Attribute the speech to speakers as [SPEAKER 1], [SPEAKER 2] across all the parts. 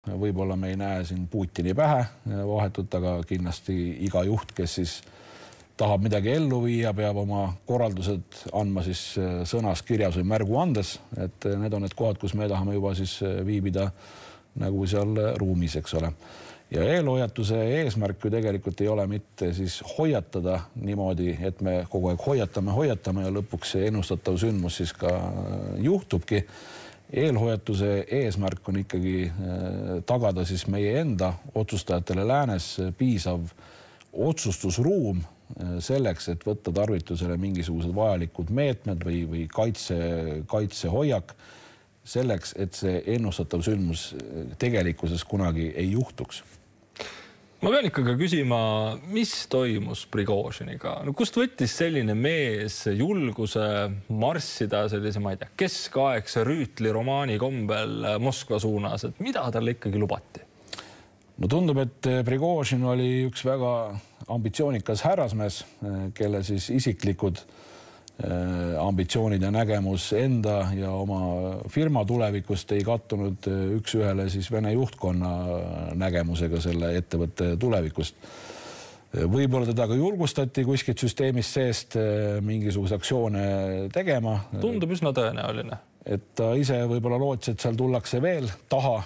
[SPEAKER 1] Võib-olla me ei näe siin Putini pähe vahetult, aga kindlasti iga juht, kes siis tahab midagi ellu viia, peab oma korraldused andma siis sõnas, kirjas või märgu andes, et need on need kohad, kus me tahame juba siis viibida nagu seal ruumis, eks ole. Ja eelhoiatuse eesmärk ju tegelikult ei ole mitte siis hoiatada niimoodi, et me kogu aeg hoiatame ja lõpuks see ennustatav sündmus siis ka juhtubki. Eelhoiatuse eesmärk on ikkagi tagada siis meie enda otsustajatele läänes piisav otsustusruum selleks, et võtta tarvitusele mingisugused vajalikud meetmed või kaitsehoiak selleks, et see ennustatav sündmus tegelikkuses kunagi ei juhtuks.
[SPEAKER 2] Ma pean ikkagi küsima, mis toimus Prigožiniga? No kust võttis selline mees julguse marssida sellise, ma ei tea, keskaegse rüütli romaani kombel Moskva suunas, et mida talle ikkagi lubati?
[SPEAKER 1] No tundub, et Prigožin oli üks väga ambitsioonikas härrasmees, kelle siis isiklikud ambitsioonid ja nägemus enda ja oma firma tulevikust ei kattunud üks ühele siis Vene juhtkonna nägemusega selle ettevõtte tulevikust. Võib-olla teda ka julgustati kuskilt süsteemist seest mingisuguse aktsioone tegema.
[SPEAKER 2] Tundub üsna tõenäoline.
[SPEAKER 1] Et ta ise võib-olla lootis, et seal tullakse veel taha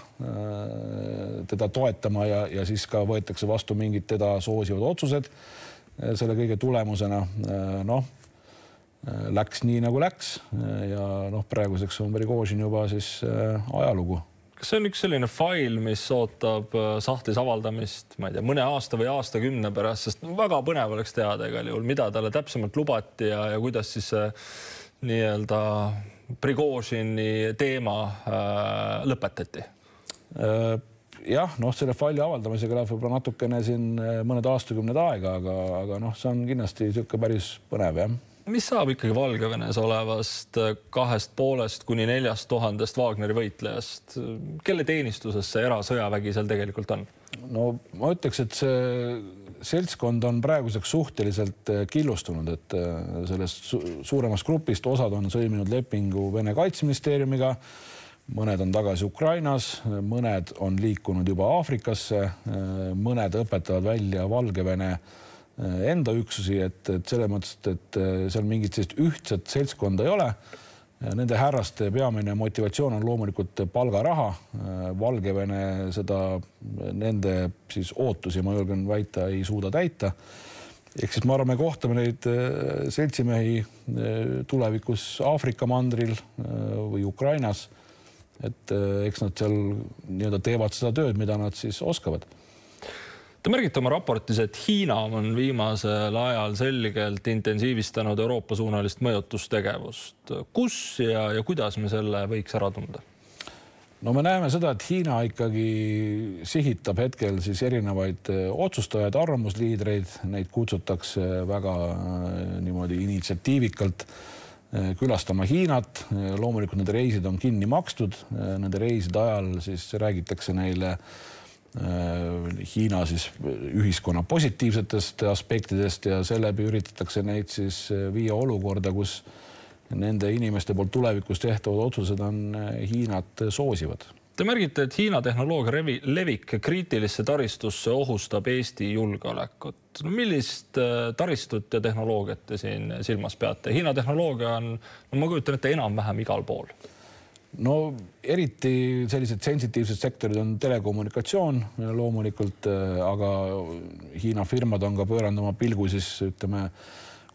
[SPEAKER 1] teda toetama ja siis ka võetakse vastu mingid teda soosivad otsused selle kõige tulemusena. Läks nii nagu läks ja praeguseks on Prigožin juba siis ajalugu.
[SPEAKER 2] Kas see on üks selline fail, mis ootab sahtlis avaldamist, ma ei tea, mõne aasta või aastakümne pärast, sest väga põnev oleks teada igal juhul, mida talle täpsemalt lubati ja kuidas siis nii-öelda Prigožini teema lõpetati? Jah, selle faili avaldamisega läheb võib-olla natukene siin mõned aastakümned aega, aga see on kindlasti päris põnev, jah. Mis saab ikkagi Valgevenes olevast 2,5 kuni 4,000 Wagneri võitlejast? Kelle teenistuses see erasõjavägi seal tegelikult on?
[SPEAKER 1] No ma ütleks, et see seltskond on praeguseks suhteliselt killustunud, et sellest suuremast grupist osad on sõlminud lepingu Vene kaitseministeeriumiga, mõned on tagasi Ukrainas, mõned on liikunud juba Aafrikasse, mõned õpetavad välja Valgevene enda üksusi, et selle mõttes, et seal mingit sellist ühtset seltskonda ei ole. Nende härraste peamine motivatsioon on loomulikult palgaraha. Valgevene seda nende siis ootusi, ma julgen väita, ei suuda täita. Ehk siis ma arvan, me kohtame neid seltsimehi tulevikus Aafrika mandril või Ukrainas, et eks nad seal nii-öelda teevad seda tööd, mida nad siis oskavad.
[SPEAKER 2] Te märgite oma raportis, et Hiina on viimasel ajal selgelt intensiivistanud Euroopa suunalist mõjutustegevust. Kus ja kuidas me selle võiks ära tunda? No me näeme seda, et Hiina ikkagi sihitab hetkel siis erinevaid otsustajaid, arvamusliidreid, neid kutsutakse väga niimoodi initsiatiivikalt külastama Hiinat. Loomulikult nende reisid on kinni makstud, nende reiside ajal siis räägitakse neile Hiina siis ühiskonna positiivsetest aspektidest ja sellebi üritatakse neid siis viia olukorda, kus nende inimeste poolt tulevikus tehtavad otsused on Hiinat soosivad. Te märgite, et Hiina tehnoloogia levik kriitilisse taristusse ohustab Eesti julgeolekut. Millist taristut ja tehnoloogiat te siin silmas peate? Hiina tehnoloogia on, ma kujutan ette, enam-vähem igal pool.
[SPEAKER 1] No eriti sellised sensitiivsed sektorid on telekommunikatsioon loomulikult, aga Hiina firmad on ka pööranud oma pilgu siis ütleme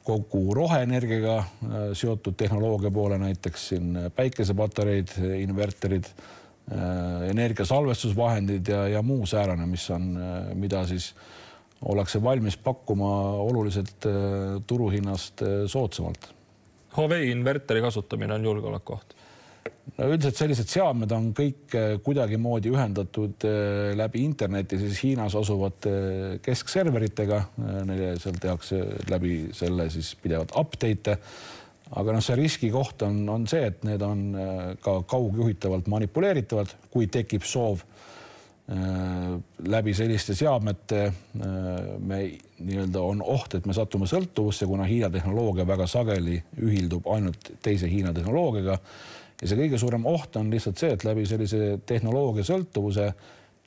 [SPEAKER 1] kogu roheenergiaga seotud tehnoloogia poole, näiteks siin päikesepatareid, inverterid, energiasalvestusvahendid ja muu säärane, mida siis ollakse valmis pakkuma oluliselt turuhinnast soodsamalt.
[SPEAKER 2] Huawei inverteri kasutamine on julgeolekuoht.
[SPEAKER 1] No üldiselt sellised seadmed on kõik kuidagimoodi ühendatud läbi interneti siis Hiinas asuvate keskserveritega. Neile seal tehakse läbi selle siis pidevat update. Aga see riski koht on see, et need on ka kaugjuhitavalt manipuleeritavad, kui tekib soov läbi selliste seadmete on oht, et me satume sõltuvusse, kuna Hiina tehnoloogia väga sageli ühildub ainult teise Hiina tehnoloogiaga. Ja see kõige suurem oht on lihtsalt see, et läbi sellise tehnoloogia sõltuvuse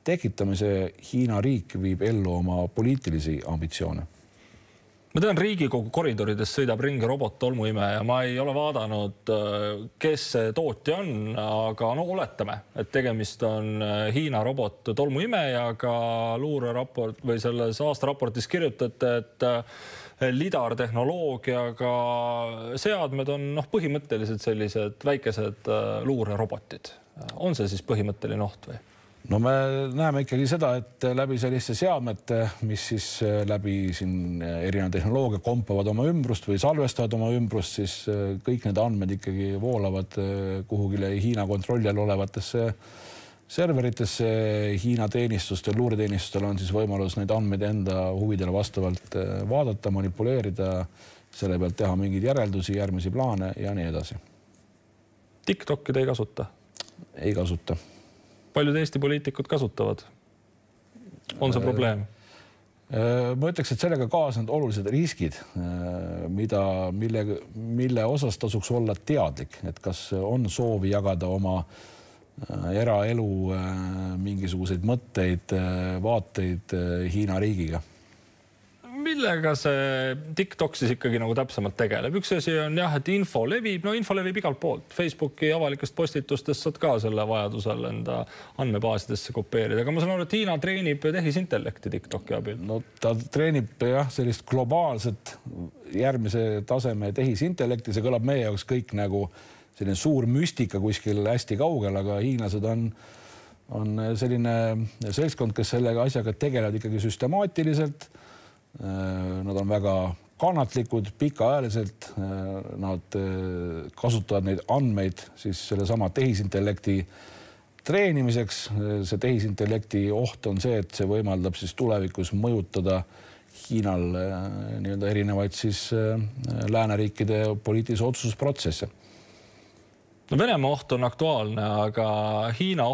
[SPEAKER 1] tekitamise Hiina riik viib ellu oma poliitilisi ambitsioone.
[SPEAKER 2] Ma tean, Riigikogu koridorides sõidab ringi robot tolmuimeja. Ma ei ole vaadanud, kes see tootja on, aga no oletame, et tegemist on Hiina robot tolmuimejaga. Luureraport või selles aastaraportis kirjutate, et lidartehnoloogiaga seadmed on põhimõtteliselt sellised väikesed luurerobotid. On see siis põhimõtteline oht või?
[SPEAKER 1] No me näeme ikkagi seda, et läbi selliste seadmete, mis siis läbi siin erinev tehnoloogia kompavad oma ümbrust või salvestavad oma ümbrust, siis kõik need andmed ikkagi voolavad kuhugile Hiina kontrolli all olevatesse serveritesse. Hiina teenistustel, luureteenistustel on siis võimalus neid andmeid enda huvidele vastavalt vaadata, manipuleerida, selle pealt teha mingeid järeldusi, järgmisi plaane ja nii edasi.
[SPEAKER 2] TikTok'i te ei kasuta?
[SPEAKER 1] Ei kasuta.
[SPEAKER 2] Paljud Eesti poliitikud kasutavad. On see probleem?
[SPEAKER 1] Ma ütleks, et sellega kaasnevad olulised riskid, mille osas tasuks olla teadlik, et kas on soovi jagada oma eraelu mingisuguseid mõtteid, vaateid Hiina riigiga.
[SPEAKER 2] Millega see TikTok siis ikkagi nagu täpsemalt tegeleb? Üks asi on jah, et info levib igalt poolt. Facebooki avalikest postitustest saad ka selle vajadusel enda andmebaasidesse kopeerida. Aga ma saan aru, et Hiina treenib tehisintellekti TikToki abil.
[SPEAKER 1] No ta treenib jah, sellist globaalset järgmise taseme tehisintellekti. See kõlab meie jaoks kõik nagu selline suur müstika kuskil hästi kaugel, aga hiinlased on selline seltskond, kes selle asjaga tegelevad ikkagi süstemaatiliselt. Nad on väga kannatlikud, pikaajaliselt, nad kasutavad neid andmeid siis selle sama tehisintellekti treenimiseks. See tehisintellekti oht on see, et see võimaldab siis tulevikus mõjutada Hiinal nii-öelda erinevaid siis lääneriikide poliitilise otsusprotsesse.
[SPEAKER 2] No Venemaa oht on aktuaalne, aga Hiina